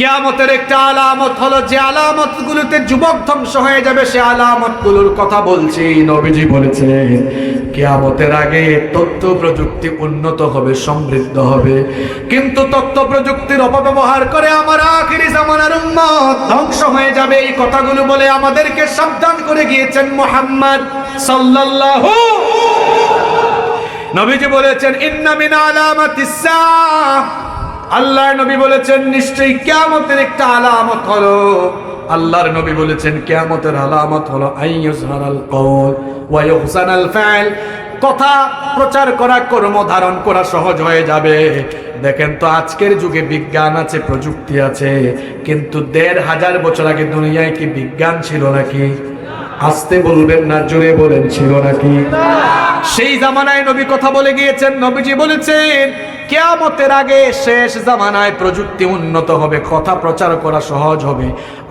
কিয়ামতের একটা আলামত হলো, যে আলামতগুলোতে যুবক ধ্বংস হয়ে যাবে, সে আলামতগুলোর কথা বলছি। নবীজি বলেছেন কিয়ামতের আগে তথ্য প্রযুক্তি উন্নত হবে, সমৃদ্ধ হবে, কিন্তু তথ্য প্রযুক্তির অপব্যবহার করে আমার আখিরি জামানার উম্মত ধ্বংস হয়ে যাবে। এই কথাগুলো বলে আমাদেরকে সাবধান করে গিয়েছেন মুহাম্মদ সাল্লাল্লাহু। নবীজি বলেছেন ইন্না মিন আলামাতিস সাআহ, আল্লাহর নবী বলেছেন নিশ্চয়ই কিয়ামতের একটা আলামত হলো, আল্লাহর নবী বলেছেন কিয়ামতের আলামত হলো আইয়ুজহারাল কওল ওয়া ইউহসানাল ফা'ল, কথা প্রচার করা, কর্ম ধারণ করা সহজ হয়ে যাবে। দেখেন তো আজকের যুগে বিজ্ঞান আছে, প্রযুক্তি আছে, কিন্তু ১৫০০ বছর আগে দুনিয়ায় কি বিজ্ঞান ছিল নাকি? আস্তে বলবেন না, জোরে বলেন, ছিল নাকি? সেই জামানায় নবী কথা বলে গিয়েছেন। নবীজি বলেছেন কিয়ামতের আগে শেষ জামানায় প্রযুক্তি উন্নত হবে, কথা প্রচার করা সহজ হবে।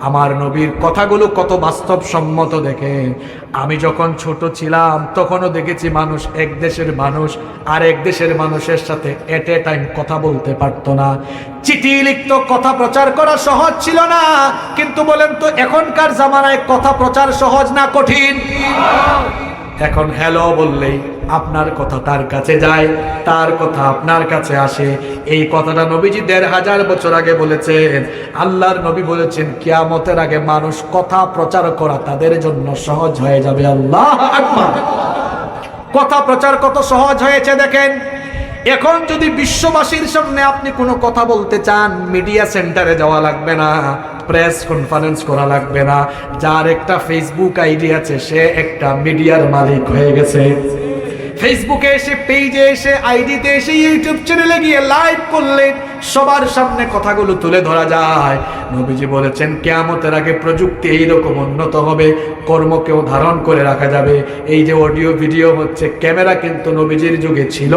আমার নবীর কথাগুলো কত বাস্তবসম্মত দেখেন। আমি যখন ছোট ছিলাম তখনও দেখেছি মানুষ, এক দেশের মানুষ আর এক দেশের মানুষের সাথে এট এ টাইম কথা বলতে পারতো না, চিঠি লিখত, কথা প্রচার করা সহজ ছিল না। কিন্তু বলেন তো এখনকার জামানায় কথা প্রচার সহজ না কঠিন? এখন হ্যালো বললেই আপনার কথা তার কাছে যায়, তার কথা আপনার কাছে আসে। এই কথাটা নবীজি ১৫০০ বছর আগে বলেছেন। আল্লাহর নবী বলেছেন কিয়ামতের আগে মানুষ কথা প্রচার করা তাদের জন্য সহজ হয়ে যাবে। আল্লাহু আকবার। কথা প্রচার কত সহজ হয়েছে দেখেন। এখন যদি বিশ্ববাসীর সামনে আপনি কোনো কথা বলতে চান, মিডিয়া সেন্টারে যাওয়া লাগবে না, প্রেস কনফারেন্স করা লাগবে না। যার একটা ফেসবুক আইডি আছে সে একটা মিডিয়ার মালিক হয়ে গেছে। ফেসবুকে এসে, পেজে এসে, আইডিতে এসে, ইউটিউব চ্যানেলে গিয়ে লাইভ করলে সবার সামনে কথাগুলো তুলে ধরা যায়। নবীজি বলেছেন কিয়ামতের আগে প্রযুক্তি এইরকম উন্নত হবে, কর্মকেও ধারণ করে রাখা যাবে। এই যে অডিও ভিডিও হচ্ছে, ক্যামেরা কিন্তু নবীজির যুগে ছিল।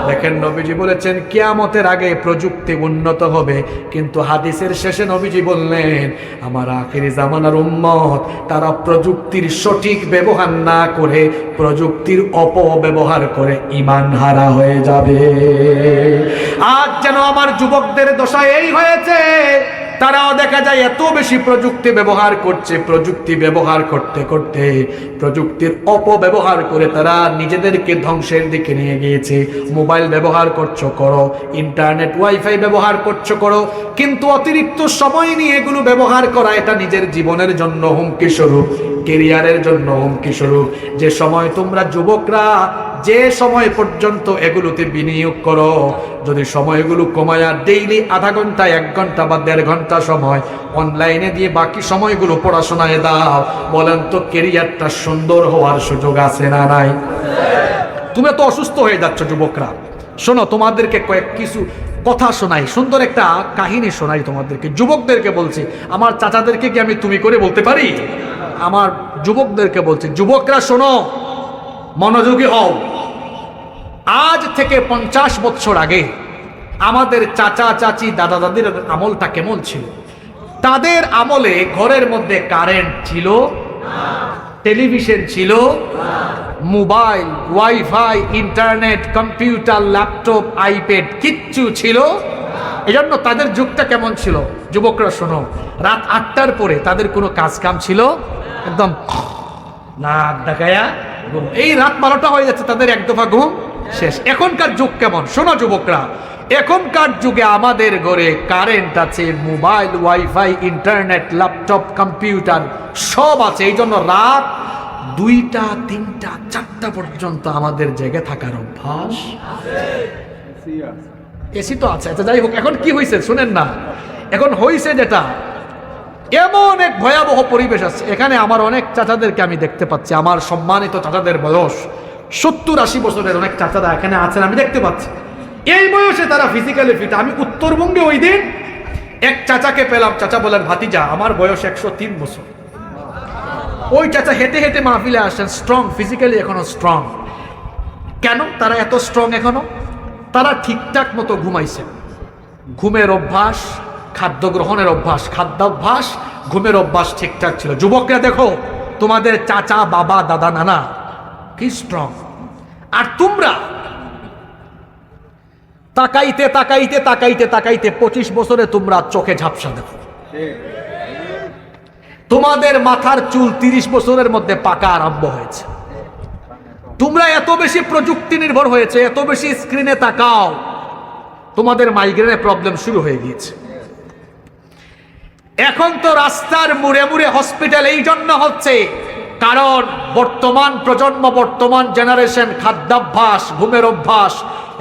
দেখেন নবীজি বলেছেন কিয়ামতের আগে প্রযুক্তি উন্নত হবে, কিন্তু হাদিসের শেষে নবীজি বললেন আমার আখিরি জামানার উম্মত তারা প্রযুক্তির সঠিক ব্যবহার না করে প্রযুক্তির অপব্যবহার করে ঈমান হারা হয়ে যাবে। আজ যেন আমার যুবকদের দশা এই হয়েছে, তারাও দেখা যায় এত বেশি প্রযুক্তি ব্যবহার করছে, প্রযুক্তি ব্যবহার করতে করতে প্রযুক্তির অপব্যবহার করে তারা নিজেদেরকে ধ্বংসের দিকে নিয়ে গিয়েছে। মোবাইল ব্যবহার করছো করো, ইন্টারনেট ওয়াইফাই ব্যবহার করছো করো, কিন্তু অতিরিক্ত সময় নিয়ে এগুলো ব্যবহার করা এটা নিজের জীবনের জন্য হুমকি স্বরূপ, কেরিয়ারের জন্য হুমকি স্বরূপ। যে সময় তোমরা যুবকরা যে সময় পর্যন্ত এগুলোতে বিনিয়োগ করো, যদি সময়গুলো কমায়া ডেইলি আধা ঘন্টা, 1 ঘন্টা বা 1.5 ঘন্টা সময় অনলাইনে দিয়ে বাকি সময়গুলো পড়াশোনায় দাও, বলেন তো কেরিয়ারটা সুন্দর হওয়ার সুযোগ আছে না নাই? তুমি তো অসুস্থ হয়ে যাচ্ছ যুবকরা। শোনো, তোমাদেরকে কিছু কথা শোনাই, সুন্দর একটা কাহিনী শোনাই তোমাদেরকে। যুবকদেরকে বলছি, আমার চাচাদেরকে কি আমি তুমি করে বলতে পারি? আমার যুবকদেরকে বলছি, যুবকরা শোনো, মনোযোগী হও। আজ থেকে 50 বছর আগে আমাদের চাচা চাচি, দাদা দাদির আমলটা কেমন ছিল? তাদের আমলে ঘরের মধ্যে কারেন্ট ছিল, টেলিভিশন ছিল, mobile, wifi, internet, computer, laptop, iPad কিচ্ছু ছিল। এজন্য তাদের যুগটা কেমন ছিল? যুবকরা শোনো, রাত 8টার পরে তাদের কোনো কাজ কাম ছিল, একদম নাক ডাকায়া ঘুম। এই রাত 12টা হয়ে যাচ্ছে, তাদের এক দফা ঘুম শেষ। এখনকার যুগ কেমন? শোনো যুবকরা, এখনকার যুগে আমাদের ঘরে কারেন্ট আছে, mobile, wifi, internet, laptop, computer সব আছে। এই জন্য রাত 2টা, 3টা, 4টা পর্যন্ত আমাদের জেগে থাকার অভ্যাস। এসি তো আছে, আচ্ছা যাই হোক। এখন কি হয়েছে শুনেন না, এখন হয়েছে যেটা, এমন এক ভয়াবহ পরিবেশ আছে। এখানে আমার অনেক চাচাদেরকে আমি দেখতে পাচ্ছি, আমার সম্মানিত চাচাদের বয়স 70-80 বছরের অনেক চাচারা এখানে আছেন, আমি দেখতে পাচ্ছি। এই বয়সে তারা ফিজিক্যালি ফিট। আমি উত্তরবঙ্গে ওই দিন এক চাচাকে পেলাম, চাচা বলেন ভাতিজা আমার বয়স 103 বছর। ওই চাচা হেঁটে হেঁটে মাহফিলে আসেন, স্ট্রং, ফিজিক্যালি এখনো স্ট্রং। কেন তারা এত স্ট্রং এখনো? তারা ঠিকঠাক মতো ঘুমাইছে। ঘুমের অভ্যাস, খাদ্য গ্রহণের অভ্যাস, খাদ্যাভ্যাস, ঘুমের অভ্যাস ঠিকঠাক ছিল। যুবকরা দেখো, তোমাদের চাচা, বাবা, দাদা, নানা কি স্ট্রং। আর তোমরা তাকাইতে তাকাইতে তাকাইতে তাকাইতে 25 বছরে তোমরা চোখে ঝাপসা দেখো। তোমাদের মাথার চুল 30 বছরের মধ্যে পাকা আরম্ভ হয়েছে। তোমরা এত বেশি প্রযুক্তি নির্ভর হয়েছে, এত বেশি স্ক্রিনে তাকাও, তোমাদের মাইগ্রেনের প্রবলেম শুরু হয়ে গিয়েছে। এখন তো রাস্তার মুড়ে মুড়ে হসপিটাল এই জন্য হচ্ছে কারণ বর্তমান প্রজন্ম, বর্তমান জেনারেশন খাদ্যাভ্যাস, ঘুমের অভ্যাস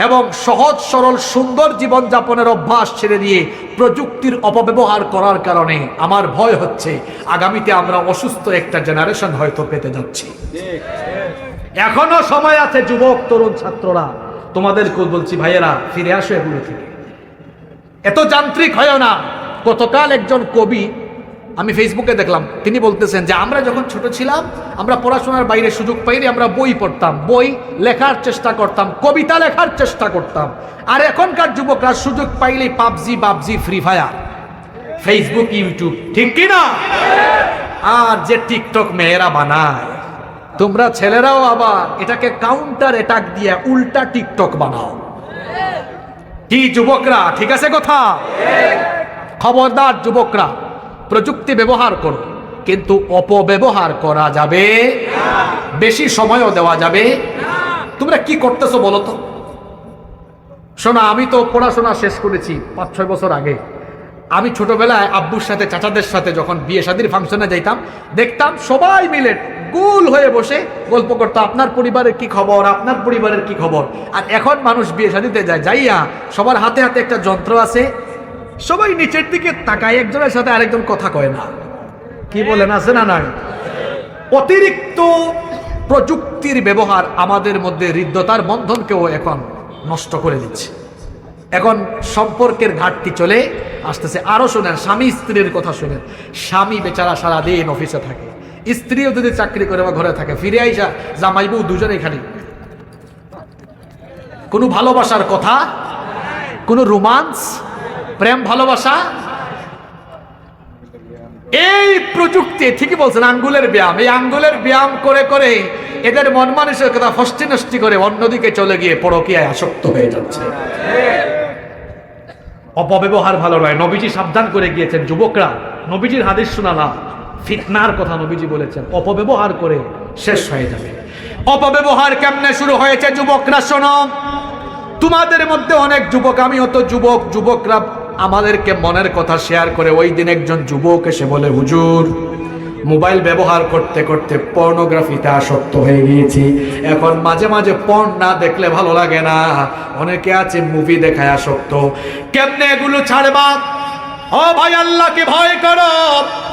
এবং সহজ সরল সুন্দর জীবনযাপনের অভ্যাস ছেড়ে দিয়ে প্রযুক্তির অপব্যবহার করার কারণে আমার ভয় হচ্ছে আগামীতে আমরা অসুস্থ একটা জেনারেশন হয়তো পেতে যাচ্ছি। এখনো সময় আছে যুবক তরুণ ছাত্ররা, তোমাদেরকে বলছি ভাইয়েরা, ফিরে আসো এগুলো থেকে, এত যান্ত্রিক হয় না। গতকাল একজন কবি আমি ফেসবুকে দেখলাম, তিনি বলতেছেন যে আমরা যখন ছোট ছিলাম আমরা পড়াশোনার বাইরে সুযোগ পাইলে আমরা বই পড়তাম, বই লেখার চেষ্টা করতাম, কবিতা লেখার চেষ্টা করতাম। আর এখনকার যুবকরা সুযোগ পাইলে PUBG, free fire, Facebook, YouTube, ঠিক কিনা? আর যে টিকটক মেয়েরা বানায়, তোমরা ছেলেরাও আবার এটাকে কাউন্টার অ্যাটাক দিয়ে উল্টা টিকটক বানাও। কি যুবকরা, ঠিক আছে কথা? খবরদার যুবকরা, প্রযুক্তি ব্যবহার করো, কিন্তু অপব্যবহার করা যাবে, বেশি সময়ও দেওয়া যাবে। তোমরা কি করতেছো বলো তো? শোনা, আমি তো পড়াশোনা শেষ করেছি 5-6 বছর আগে। আমি ছোটবেলায় আব্বুর সাথে, চাচাদের সাথে যখন বিয়ে শাদীর ফাংশনে যাইতাম, দেখতাম সবাই মিলে গোল হয়ে বসে গল্প করতো, আপনার পরিবারের কি খবর, আপনার পরিবারের কি খবর। আর এখন মানুষ বিয়ে শাদীতে যাইয়া সবার হাতে হাতে একটা যন্ত্র আছে, সবাই নিচের দিকে তাকায়, একজনের সাথে আরেকজন কথা কয় না। কি বলেন, আছে না নাই? অতিরিক্ত প্রযুক্তির ব্যবহার আমাদের মধ্যে হৃদ্যতার বন্ধনকেও এখন নষ্ট করে দিচ্ছে। এখন সম্পর্কের ঘাটতি চলে আসতেছে। আরো শোনেন, স্বামী স্ত্রীর কথা শোনেন। স্বামী বেচারা সারাদিন অফিসে থাকে, স্ত্রীও যদি চাকরি করে বা ঘরে থাকে, ফিরে আইসা জামাই বউ দুজনেই খালি কোনো ভালোবাসার কথা, কোনো রোমান্স, প্রেম ভালোবাসা। এই প্রযুক্তি, ঠিকই বলছেন, আঙ্গুলের ব্যায়াম। এই আঙ্গুলের ব্যায়াম করে করে এদের মন মানসিকতা ফষ্টি নষ্টি করে অন্যদিকে চলে গিয়ে পরকীয়ায় আসক্ত হয়ে যাচ্ছে। অপব্যবহার ভালো নয়। নবীজি সাবধান করে গিয়েছেন, যুবকরা, নবীজির হাদিস শোনালা, ফিতনার কথা নবীজি বলেছেন, অপব্যবহার করে শেষ হয়ে যাবে। অপব্যবহার কেমনে শুরু হয়েছে যুবকরা শোনো। তোমাদের মধ্যে অনেক যুবক, আমিও তো যুবক, যুবকরা আমাদেরকে মনের কথা শেয়ার করে। ওই দিন একজন যুবক এসে বলে, হুজুর, মোবাইল ব্যবহার করতে করতে পর্নোগ্রাফিতে আসক্ত হয়ে গিয়েছি, এখন মাঝে মাঝে পর্ন না দেখলে ভালো লাগে না। অনেকে আছে মুভি দেখায় আসক্ত, কেমনে এগুলো ছাড়বা? ও ভাই, আল্লাহকে ভয় করো।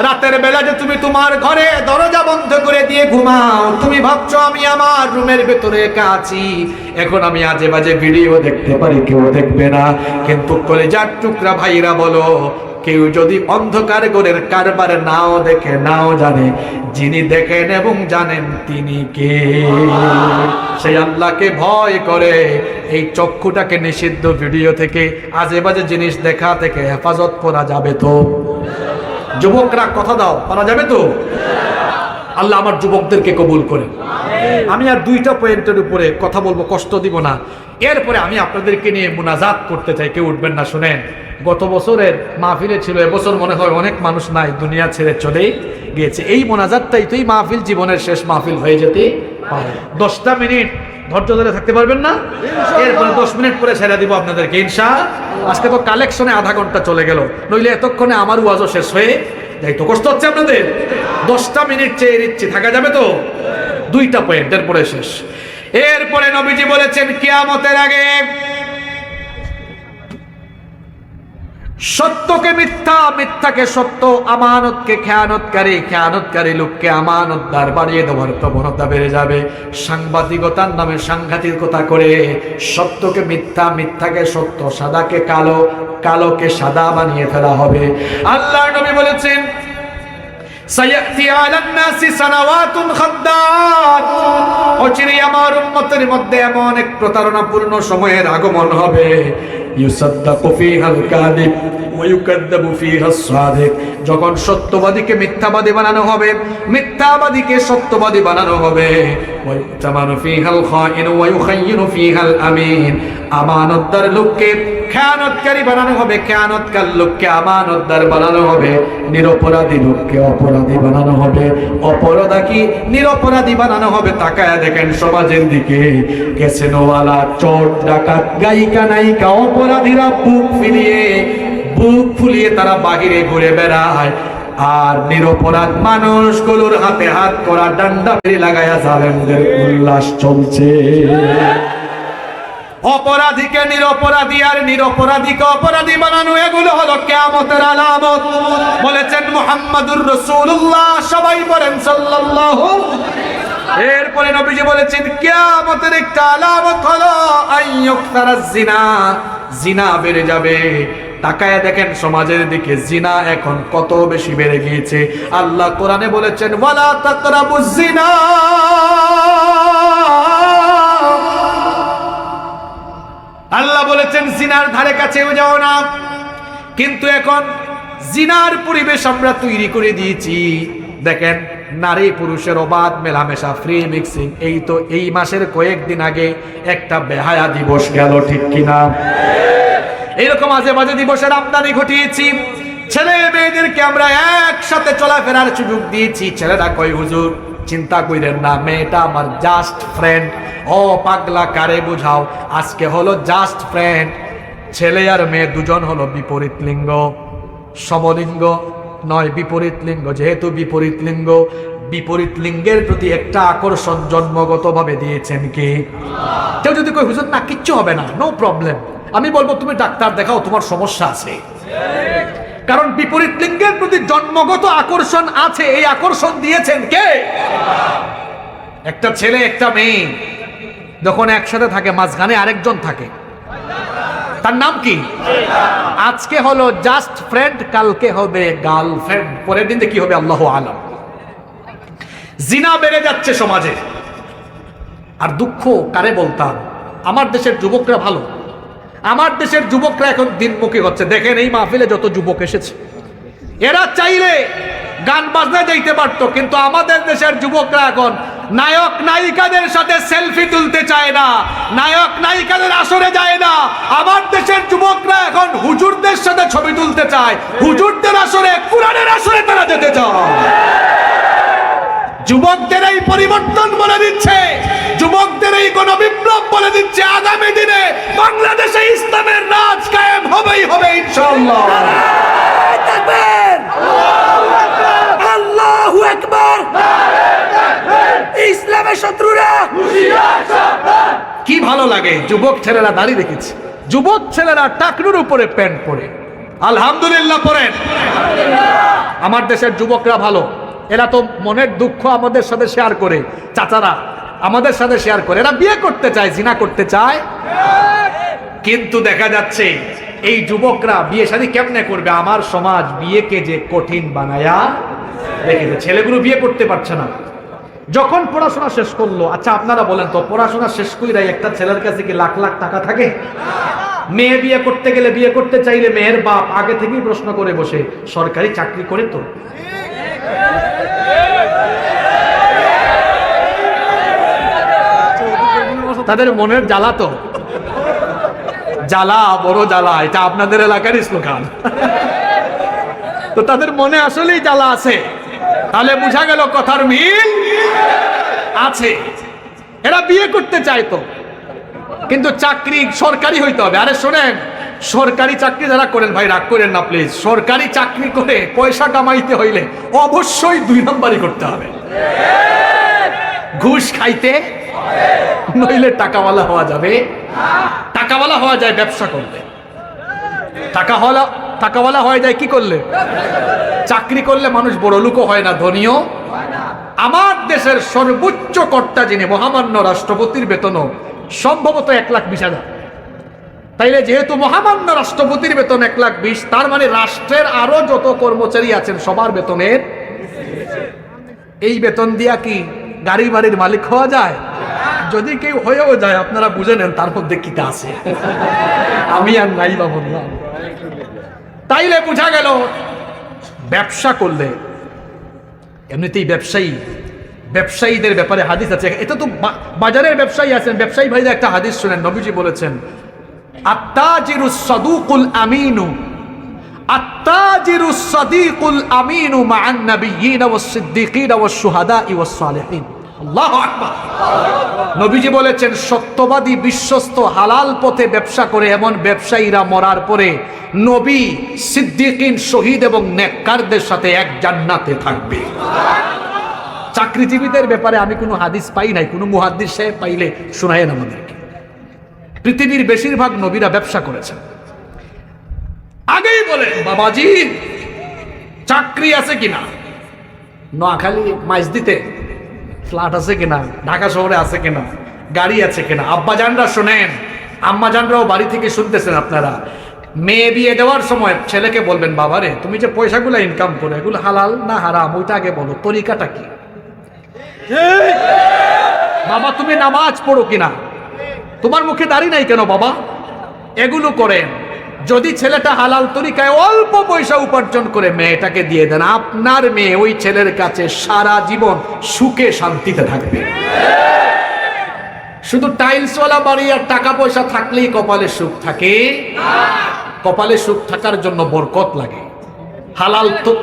রাতের বেলা যে তুমি তোমার ঘরে দরজা বন্ধ করে দিয়ে ঘুমাও, তুমি ভাবছো আমি আমার রুমের ভেতরে একা আছি, এখন আমি আজে বাজে ভিডিও দেখতে পারি, কেউ দেখবে না। কিন্তু কলেজার টুকরা ভাইরা বলো, কেউ যদি অন্ধকার ঘরের কারবার নাও দেখে, নাও জানে, যিনি দেখেন এবং জানেন তিনি কে? সেই আল্লাহকে ভয় করে এই চক্ষুটাকে নিষিদ্ধ ভিডিও থেকে, আজে বাজে জিনিস দেখা থেকে হেফাজত করা যাবে তো? যুবকরা কথা দাও, পারা যাবে তো? আল্লাহ আমার যুবকদেরকে কবুল করে। আমি আর 2টা পয়েন্টের উপরে কথা বলবো, কষ্ট দিব না। এরপরে আমি আপনাদেরকে নিয়ে মুনাজাত করতে চাই, কেউ উঠবেন না। শুনেন, গত বছরের মাহফিলে ছিল, এবছর মনে হয় অনেক মানুষ নাই, দুনিয়া ছেড়ে চলেই গিয়েছে। এই মোনাজাতটাই তো এই মাহফিল জীবনের শেষ মাহফিল হয়ে যেতে পারে। 10টা মিনিট ধৈর্য ধরে থাকতে পারবেন না? এরপরে 10 মিনিট পরে ছেড়ে দিব আপনাদেরকে ইনশাআল্লাহ। আজকে তো কালেকশনে আধা ঘন্টা চলে গেল, নইলে এতক্ষণে আমার ওয়াজও শেষ হয়ে যাই। তো কষ্ট হচ্ছে আপনাদের? 10টা মিনিট চেয়ে নিচ্ছি, থাকা যাবে তো? 2টা পয়েন্ট, এরপরে শেষ। এরপরে নবীজি বলেছেন, কিয়ামতের আগে সত্যকে মিথ্যা, মিথ্যাকে সত্য, আমানতকে খেয়ানতকারী, খেয়ানতকারী লোককে আমানতদার বানিয়ে দেওয়ার প্রবণতা বেড়ে যাবে। সাংবাদিকতার নামে সাংঘাতিকতা করে সত্যকে মিথ্যা, মিথ্যাকে সত্য, সাদাকে কালো, কালোকে সাদা বানিয়ে ফেলা হবে। আল্লাহর নবী বলেছেন, সায়াতি আলান নাসি সানাওয়াতুন খাদ্দাত, অচিরে আমার উম্মতের মধ্যে এমন এক প্রতারণাপূর্ণ সময়ের আগমন হবে, ইউসাদ্দাকু ফীহাল কাযিব ওয়া ইউকাযযাবু ফীহাস সাদিক, যখন সত্যবাদীকে মিথ্যাবাদী বানানো হবে, মিথ্যাবাদীকে সত্যবাদী বানানো হবে, ওয়ায়ুতামানু ফিহাল খাইনু ওয়া ইউখাইয়িনু ফিহাল আমিন। আমানতদার লোককে খেয়ানতকারী বানানো হবে, খেয়ানতকার লোককে আমানতদার বানানো হবে, নিরপরাধী লোককে অপরাধী বানানো হবে, অপরাধী নিরপরাধী বানানো হবে। তাকায়া দেখেন সমাজের দিকে, ক্যাসিনোওয়ালা, চোর, ডাকাত, গায়িকা, নায়িকা, অপরাধীরা বুক ফুলিয়ে তারা বাহিরে ঘুরে বেড়ায়, আর নিরপরাধ মানুষগুলোর হাতে হাত করা ডান্ডা লাগায়া জালেমদের উল্লাস চলছে। অপরাধীকে নিরপরাধী আর নিরপরাধীকে অপরাধী বানানো, এগুলো হলো কিয়ামতের আলামত। বলেছেন মুহাম্মাদুর রাসূলুল্লাহ, সবাই বলেন সাল্লাল্লাহু। এরপরে নবীজি বলেছেন কিয়ামতের একটা আলামত হলো আইয়ুকতারাজ জিনা, জিনা বেড়ে যাবে। তাকায়া দেখেন সমাজের দিকে জিনা এখন কত বেশি বেড়ে গিয়েছে। আল্লাহ কোরআনে বলেছেন ওয়ালা তাকরাবুজ জিনা, আল্লাহ বলেছেন জিনার ধারে কাছেও যাও না। কিন্তু এখন জিনার পরিবেশ আমরা তৈরি করে দিয়েছি। দেখেন নারী পুরুষের অবাধ মেলামেশা, ফ্রি মিক্সিং। এই তো এই মাসের কয়েকদিন আগে একটা বেহায়া দিবস গেল, ঠিক কিনা? এরকম আজে বাজে দিবসের আমদানি ঘটিয়েছি। ছেলে মেয়েদেরকে আমরা একসাথে চলাফেরার সুযোগ দিয়েছি। ছেলেরা কই হুজুর চিন্তা কইরেন না, মেয়েটা আমার জাস্ট ফ্রেন্ড। ও পাগলা, কারে বুঝাও? আজকে হলো জাস্ট ফ্রেন্ড। ছেলে আর মেয়ে দুজন হলো বিপরীত লিঙ্গ, সমলিঙ্গ নয়, বিপরীত লিঙ্গ। যেহেতু বিপরীত লিঙ্গ, বিপরীত লিঙ্গের প্রতি একটা আকর্ষণ জন্মগতভাবে দিয়েছেন কে? কেউ যদি কই হুজুর না কিচ্ছু হবে না, নো প্রবলেম, আমি বলবো তুমি ডাক্তার দেখাও, তোমার সমস্যা আছে। কারণ বিপরীত লিঙ্গের প্রতি জন্মগত আকর্ষণ আছে। এই আকর্ষণ দিয়েছেন কে? একটা ছেলে একটা মেয়ে যখন একসাথে থাকে, মাঝখানে আরেকজন থাকে, তার নাম কি? আজকে হলো জাস্ট ফ্রেন্ড, কালকে হবে গার্লফ্রেন্ড, পরের দিন কি হবে আল্লাহু আলাম। জিনা বেড়ে যাচ্ছে সমাজে। আর দুঃখ কারে বলতাম, আমার দেশের যুবকরা ভালো। আমার দেশের যুবকরা এখন দিনমুখী হচ্ছে। দেখেন এই মাহফিলে যত যুবক এসেছে, এরা চাইলে গান বাজনা যাইতে পারতো, কিন্তু আমাদের দেশের যুবকরা এখন নায়ক নায়িকাদের সাথে সেলফি তুলতে চায় না, নায়ক নায়িকাদের আসরে যায় না। আমার দেশের যুবকরা এখন হুজুরদের সাথে ছবি তুলতে চায়, হুজুরদের আসরে, কুরআনের আসরে তারা যেতে চায়। যুবকদের এই পরিবর্তন বলে দিচ্ছে, যুবকদের এই গণবিপ্লব বলে দিচ্ছে, আগামী দিনে বাংলাদেশে ইসলামের রাজ কায়েম হবেই হবে ইনশাআল্লাহ। আল্লাহু আকবার। ইসলামের শত্রুরা কি ভালো লাগে, যুবক ছেলেরা দাড়ি রেখেছে, যুবক ছেলেরা টাকনুর উপরে প্যান্ট পরে, আলহামদুলিল্লাহ পড়েন। আমার দেশের যুবকরা ভালো, এরা তো মনের দুঃখ আমাদের সাথে শেয়ার করে, চাচারা আমাদের সাথে শেয়ার করে। এরা বিয়ে করতে চায়, জিনা করতে চায়, কিন্তু দেখা যাচ্ছে এই যুবকরা বিয়ে শাদী কেমনে করবে? আমার সমাজ বিয়েকে যে কঠিন বানায়া রেখেছে, ছেলেগুলো বিয়ে করতে পারছে না। যখন পড়াশোনা শেষ করলো, আচ্ছা আপনারা বলেন তো, পড়াশোনা শেষ কইরা একটা ছেলের কাছে কি লাখ লাখ টাকা থাকে? মেয়ে বিয়ে করতে গেলে, বিয়ে করতে চাইলে মেয়ের বাপ আগে থেকেই প্রশ্ন করে বসে সরকারি চাকরি করে তো? তাদের মনের জ্বালা তো জ্বালা, বড় জ্বালা। এটা আপনাদের এলাকার স্লোগান। তো তাদের মনে আসলেই জ্বালা আছে। তাহলে বুঝা গেল কথার মিল আছে। এরা বিয়ে করতে চায় তো, কিন্তু চাকরি সরকারি হইতে হবে। আরে শোনেন, সরকারি চাকরি যারা করেন ভাই, রাগ করেন না প্লিজ। সরকারি চাকরি করে পয়সা কামাইতে হইলে অবশ্যই 2 নম্বরই করতে হবে। ঘুষ খাইতে, নইলে টাকাওয়ালা হওয়া যাবে। টাকাওয়ালা হওয়া যায় ব্যবসা করলে, টাকাওয়ালা হয়ে যায় কি করলে? চাকরি করলে মানুষ বড় লোকও হয় না, ধনীও। আমার দেশের সর্বোচ্চ কর্তা যিনি, মহামান্য রাষ্ট্রপতির বেতনও সম্ভবত 1,20,000। তাইলে যেহেতু মহামান্য রাষ্ট্রপতির বেতন 1,20,000, তার মানে রাষ্ট্রের আরো যত কর্মচারী আছেন সবার বেতনের, এই বেতন দিয়া কি গাড়ি বাড়ির মালিক হওয়া যায়? যদি কেউ হয়েও যায়, আপনারা বুঝে নেন তার মধ্যে কিটা আছে। আমি আর নাই বা বললাম। তাইলে বোঝা গেল ব্যবসা করলে, এমনিতেই ব্যবসায়ী ব্যবসায়ীদের ব্যাপারে হাদিস আছে। এটা তো বাজারের ব্যবসায়ী আছেন, ব্যবসায়ী ভাইরা একটা হাদিস শুনেন। নবীজি বলেছেন, আত্তাজিরুস সাদুকুল আমিনু আত্তাজিরুস সাদিকুল আমিনু মা'আন নাবিয়্যিনা ওয়াস সিদ্দীকিনা ওয়াস শুহাদা'i ওয়াস সালিহিন। আল্লাহু আকবার। নবীজি বলেছেন, সত্যবাদী বিশ্বস্ত হালাল পথে ব্যবসা করে এমন ব্যবসায়ীরা মরার পরে নবী, সিদ্দীকিন, শহীদ এবং নেককারদের সাথে এক জান্নাতে থাকবে। চাকরিজীবীদের ব্যাপারে আমি কোনো হাদিস পাই নাই, কোনো মুহাদ্দিস সাহেব পাইলে শোনায়েন আমাদেরকে। পৃথিবীর বেশিরভাগ নবীরা ব্যবসা করেছেন। আগেই বলেন, বাবাজি চাকরি আছে কিনা, নোয়াখালী মাইজদিতে ফ্ল্যাট আছে কিনা, ঢাকা শহরে আছে কিনা, গাড়ি আছে কিনা। আব্বাজানরা শোনেন, আম্মাজানরাও বাড়ি থেকে শুনতেছেন। আপনারা মেয়ে বিয়ে দেওয়ার সময় ছেলেকে বলবেন, বাবারে তুমি যে পয়সাগুলো ইনকাম করো এগুলো হালাল না হারাম ওইটা আগে বলো, তরিকাটা কি। বাবা তুমি নামাজ পড়ো কিনা, তোমার মুখে দাড়ি নাই কেন বাবা, এগুলো করেন। যদি ছেলেটা হালাল তরিকায় অল্প পয়সা উপার্জন করে মেয়েটাকে দিয়ে দেন, আপনার মেয়ে ওই ছেলের কাছে সারা জীবন সুখে শান্তিতে থাকবে। শুধু টাইলসওয়ালা বাড়ি আর টাকা পয়সা থাকলেই কপালে সুখ থাকে? কপালে সুখ থাকার জন্য বরকত লাগে,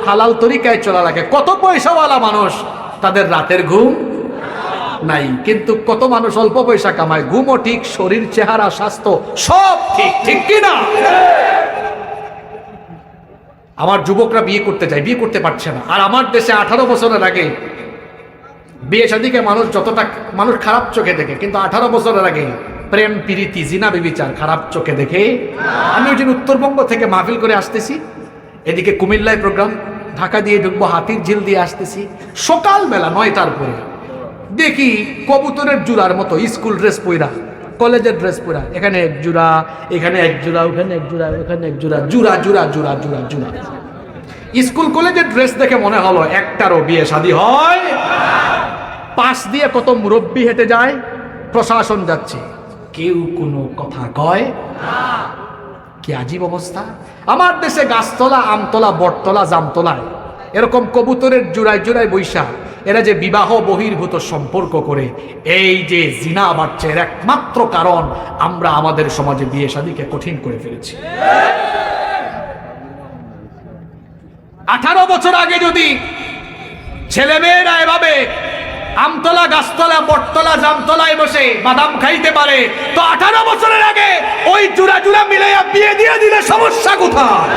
হালাল তরিকায় চলা লাগে। কত পয়সাওয়ালা মানুষ তাদের রাতের ঘুম নাই, কিন্তু কত মানুষ অল্প পয়সা কামায়, ঘুমও ঠিক, শরীর, চেহারা, স্বাস্থ্য সব ঠিক, ঠিক কিনা? আমার যুবকরা বিয়ে করতে চায়, বিয়ে করতে পারছে না। আর আমার দেশে 18 বছরের আগে বিয়ে শাদীকে মানুষ খারাপ চোখে দেখে, কিন্তু 18 বছরের আগে প্রেম প্রীতি জিনা বিবিচার খারাপ চোখে দেখে। আমি ওই দিন উত্তরবঙ্গ থেকে মাহফিল করে আসতেছি, এদিকে কুমিল্লায় প্রোগ্রাম, ঢাকা দিয়ে ঢুকবো, হাতির ঝিল দিয়ে আসতেছি, সকালবেলা 9টার পরে দেখি কবুতরের জোড়ার মতো স্কুল ড্রেস পইরা, কলেজের ড্রেস পইরা, এখানে এক জোড়া, এখানে এক জোড়া, ওখানে এক জোড়া, ওখানে এক জোড়া, জোড়া জোড়া জোড়া জোড়া জোড়া। স্কুল কলেজের ড্রেস দেখে মনে হলো একটারও বিয়ে শাদী হয়। পাশ দিয়ে কত মুরব্বী হেঁটে যায়, প্রশাসন যাচ্ছে, কেউ কোনো কথা কয় কি আজীব অবস্থা। আমার দেশে গাছতলা, আমতলা, বটতলা, জামতলায় এরকম কবুতরের জোড়ায় জোড়ায় বৈশা এরা যে বিবাহ বহির্ভূত সম্পর্ক করে, এই যে জিনা বাড়ছে, এর একমাত্র কারণ আমরা আমাদের সমাজে বিয়ে শাদীকে কঠিন করে ফেলেছি। 18 বছর আগে যদি ছেলেমেয়েরা এভাবে আমতলা, গাছতলা, বটতলা, জামতলায় বসে বাদাম খাইতে পারে, তো 18 বছরের আগে ওই জোড়া জোড়া মিলে বিয়ে দিয়ে দিলে সমস্যা কোথায়?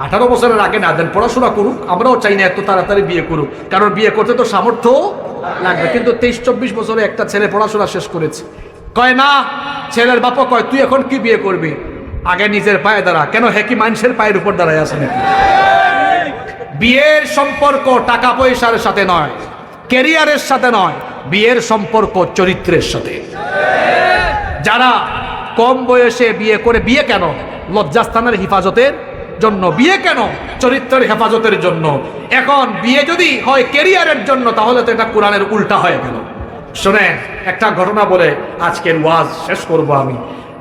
18 বছরের আগে না দেন, পড়াশোনা করুক। আমরাও চাই না এত তাড়াতাড়ি বিয়ে করুক, কারণ বিয়ে করতে তো সামর্থ্য লাগবে। কিন্তু 23-24 বছরে একটা ছেলে পড়াশোনা শেষ করেছে, কয় না, ছেলের বাবা কয় তুই এখন কি বিয়ে করবি, আগে নিজের পায়ে দাঁড়া। কেন, হে কি মানুষের পায়ের উপর দাঁড়ায় আছে নাকি? বিয়ের সম্পর্ক টাকা পয়সার সাথে নয়, ক্যারিয়ারের সাথে নয়, বিয়ের সম্পর্ক চরিত্রের সাথে। যারা কম বয়সে বিয়ে করে, বিয়ে কেন? লজ্জাস্থানের হেফাজতের জন্য। বিয়ে কেন? চরিত্রের হেফাজতের জন্য। এখন বিয়ে যদি হয় ক্যারিয়ারের জন্য, তাহলে তো এটা কোরআনের উল্টা হয়ে গেল। শোনেন, একটা ঘটনা বলে আজকের ওয়াজ শেষ করব আমি।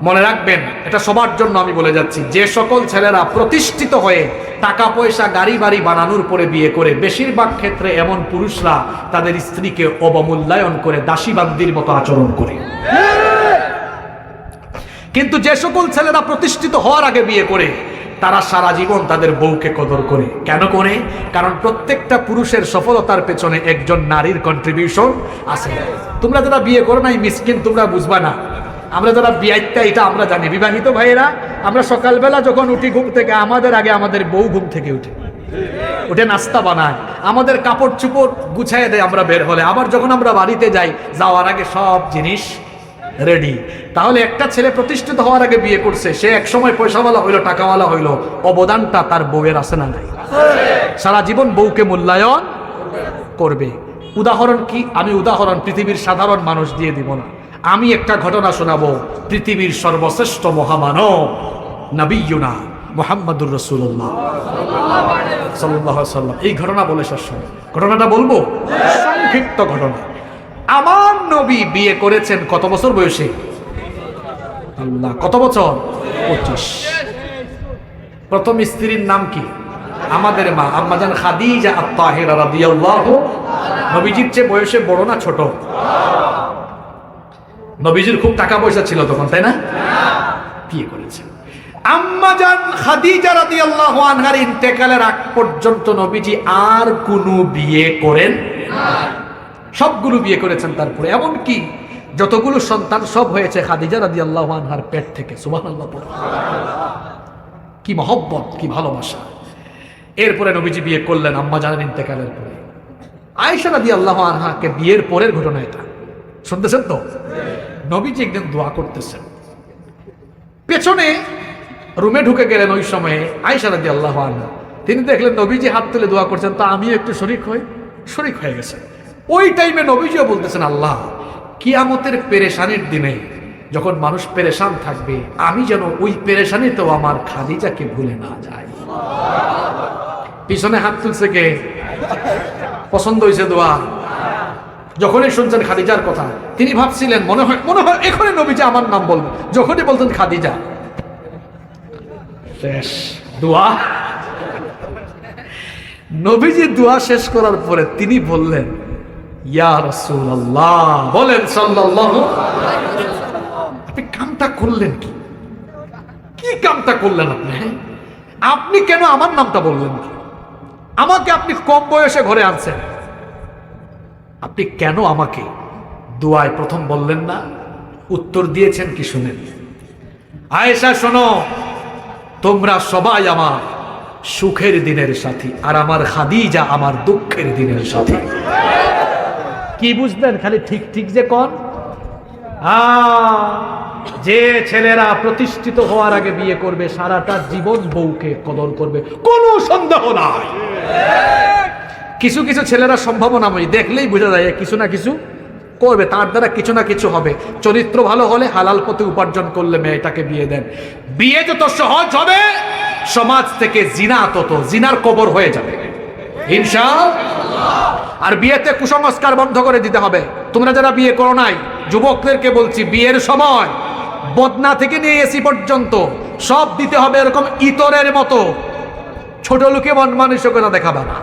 মনে রাখবেন, এটা সবার জন্য আমি বলে যাচ্ছি, যে সকল ছেলেরা প্রতিষ্ঠিত হয়ে টাকা পয়সা, গাড়ি বাড়ি বানানোর পরে বিয়ে করে, বেশিরভাগ ক্ষেত্রে এমন পুরুষরা তাদের স্ত্রীকে অবমূল্যায়ন করে, দাসীবান্দির মতো আচরণ করে। কিন্তু যে সকল ছেলেরা প্রতিষ্ঠিত হওয়ার আগে বিয়ে করে, তারা সারা জীবন তাদের বউকে কদর করে। কেন করে? কারণ প্রত্যেকটা পুরুষের সফলতার পেছনে একজন নারীর কন্ট্রিবিউশন আছে। তোমরা যারা বিয়ে করো নাই মিসকিন, তোমরা বুঝবা না। আমরা যারা বিয়াইতা, এটা আমরা জানি। বিবাহিত ভাইয়েরা, আমরা সকালবেলা যখন উঠি ঘুম থেকে, আমাদের আগে আমাদের বউ ঘুম থেকে উঠে নাস্তা বানায়, আমাদের কাপড় চুপড় গুছাইয়ে দেয় আমরা বের হলে। আবার যখন আমরা বাড়িতে যাই, যাওয়ার আগে সব জিনিস রেডি। তাহলে একটা ছেলে প্রতিষ্ঠিত হওয়ার আগে বিয়ে করছে, সে এক সময় পয়সাওয়ালা হইলো, টাকাওয়ালা হইলো, অবদানটা তার বউয়ের আছে না নাই? সারা জীবন বউকে মূল্যায়ন করবে। উদাহরণ কি? আমি উদাহরণ পৃথিবীর সাধারণ মানুষ দিয়ে দিব না, আমি একটা ঘটনা শোনাবো। পৃথিবীর সর্বশ্রেষ্ঠ মহামানব নবিয়ুনা মুহাম্মদুর রাসূলুল্লাহ সাল্লাল্লাহু আলাইহি ওয়াসাল্লাম এই ঘটনা বলে শেষ হবে। ঘটনাটা বলবো, সংক্ষিপ্ত ঘটনা। আমার নবী বিয়ে করেছেন কত বছর বয়সে? আল্লাহ, কত বছর? 25। প্রথম স্ত্রীর নাম কি? আমাদের মা আম্মাজান খাদিজা আত-তাহিরা রাদিয়াল্লাহু, নবীজির চেয়ে বয়সে বড় না ছোট? নবীজির খুব টাকা পয়সা ছিল তখন, তাই না? বিয়ে করেছেন। আম্মাজান খাদিজা রাদিয়াল্লাহু আনহার ইন্তেকালের আগ পর্যন্ত নবীজি আর কোনো বিয়ে করেন না, সবগুলো বিয়ে করেছেন। তারপরে এমনকি যতগুলো সন্তান সব হয়েছে খাদিজা রাদিয়াল্লাহু আনহার পেট থেকে। সুবহানাল্লাহ, কি মহব্বত, কি ভালোবাসা। এরপরে নবীজি বিয়ে করলেন আম্মাজানের ইন্তেকালের পরে। আয়েশা রাদিয়াল্লাহু আনহাকে বিয়ের পরের ঘটনা এটা, শুনতেছেন তো? নবীজি একদিন দোয়া করতেছেন, পেছনে রুমে ঢুকে গেলেন। ওই সময়ে আয়েশা রাদিয়াল্লাহু আনহা, তিনি দেখলেন নবীজি হাত তুলে দোয়া করছেন, তা আমিও একটু শরীক হয়ে গেছে। ওই টাইমে নবীজিও বলতেছেন, আল্লাহ কিয়ামতের পেরেশানির দিনে যখন মানুষ পেরেশান থাকবে, আমি যেন ওই পেরেশানিতেও আমার খাদিজাকে ভুলে না যাই। পিছনে হাত তুলছে কে? পছন্দ হয়েছে দোয়া। যখনই শুনছেন খাদিজার কথা, তিনি ভাবছিলেন মনে হয় এখনই নবীজি আমার নাম বলবেন। যখনই বলতেন খাদিজা, শেষ দোয়া। নবীজি দোয়া শেষ করার পরে তিনি বললেন, ইয়া রাসূলুল্লাহ, বলেন সাল্লাল্লাহু আলাইহি ওয়াসাল্লাম, আপনি কামটা করলেন কি? কি কামটা করলেন আপনি? আপনি কেন আমার নামটা বললেন না? আমাকে আপনি কম বয়সে ঘরে আনছেন, আপনি কেন আমাকে দোয়ায় প্রথম বললেন না? উত্তর দিয়েছেন কি শুনেন। আয়েশা শোনো, তোমরা সবাই আমার সুখের দিনের সাথী, আর আমার খাদিজা আমার দুঃখের দিনের সাথী। কি বুঝলেন? খালি ঠিক ঠিক যে কোন যে ছেলেরা প্রতিষ্ঠিত হওয়ার আগে বিয়ে করবে, সারাটা জীবন বউকে কদর করবে, কোনো সন্দেহ নাই। কিছু কিছু ছেলেরা সম্ভাবনাময়ী, দেখলেই বোঝা যায় কিছু না কিছু করবে, তার দ্বারা কিছু না কিছু হবে। চরিত্র ভালো হলে, হালাল পথে উপার্জন করলে মেয়েটাকে বিয়ে দেন। বিয়ে যত সহজ হবে, সমাজ থেকে জিনা তত জিনার কবর হয়ে যাবে ইনশাআল্লাহ। আর বিয়েতে কুসংস্কার বন্ধ করে দিতে হবে। তোমরা যারা বিয়ে করো নাই, যুবকদেরকে বলছি, বিয়ের সময় বদনা থেকে নিয়ে এসি পর্যন্ত সব দিতে হবে এরকম ইতরের মতো। ছোট লোকে মন মানসিকতা দেখাবা না।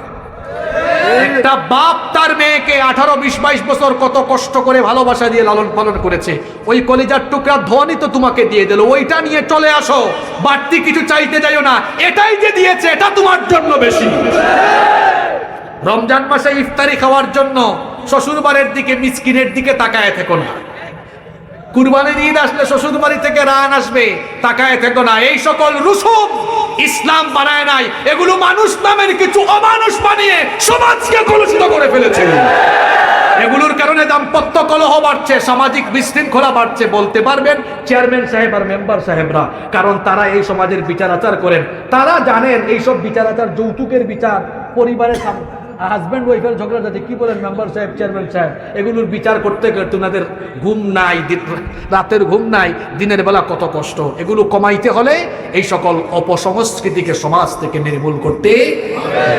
একটা বাপ তার মেয়েকে 18, 20, 22 বছর কত কষ্ট করে ভালোবাসা দিয়ে লালন পালন করেছে, ওই কলিজার টুকরা ধনই তো তোমাকে দিয়ে দিল, ওইটা নিয়ে চলে আসো, বাড়তি কিছু চাইতে যাইও না। এটাই যে দিয়েছে, এটা তোমার জন্য বেশি। রমজান মাসে ইফতারি খাওয়ার জন্য শ্বশুর বাড়ির দিকে, মিসকিনের দিকে তাকায় থেকো না। কুরবানির ঈদ আসলে শ্বশুর বাড়ি থেকে রান আসবে, তাকায় থেকো না। এই সকল রুসুম ইসলাম বানায় নাই, এগুলো মানুষ নামের কিছু অমানুষ বানিয়ে সমাজকে কলুষিত করে ফেলেছে। এগুলোর কারণে দাম্পত্য কলহ বাড়ছে, সামাজিক বিশৃঙ্খলা বাড়ছে। বলতে পারবেন চেয়ারম্যান সাহেব আর মেম্বার সাহেবরা, কারণ তারা এই সমাজের বিচার আচার করেন। তারা জানেন এইসব বিচার আচার, যৌতুকের বিচার, পরিবারের হাজব্যান্ড ওয়াইফের ঝগড়া যাতে কি বলেন মেম্বার সাহেব, চেয়ারম্যান সাহেব, এগুলোর বিচার করতে করতে ওনাদের ঘুম নাই, রাতের ঘুম নাই, দিনের বেলা কত কষ্ট। এগুলো কমাইতে হলে এই সকল অপসংস্কৃতিকে সমাজ থেকে নির্মূল করতে,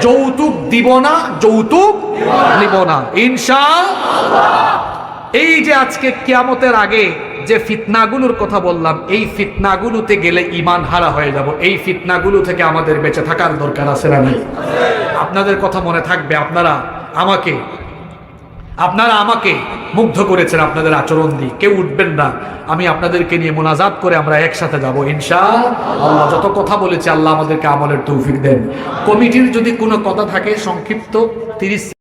যৌতুক দিব না, যৌতুক নিব না ইনশাআল্লাহ। এই যে আজকে কিয়ামতের আগে যে ফিতনাগুলোর কথা বললাম, এই ফিতনাগুলোতে গেলে ঈমান হারা হয়ে যাব। এই ফিতনাগুলো থেকে আমাদের বেঁচে থাকার দরকার আছে না নাই? আপনাদের কথা মনে থাকবে, আপনারা আমাকে মুগ্ধ করেছেন আপনাদের আচরণ দিয়ে। কেউ উঠবেন না, আমি আপনাদেরকে নিয়ে মোনাজাত করে আমরা একসাথে যাব ইনশাআল্লাহ। যত কথা বলেছি, আল্লাহ আমাদেরকে আমলের তৌফিক দেন। কমিটির যদি কোনো কথা থাকে সংক্ষিপ্ত 30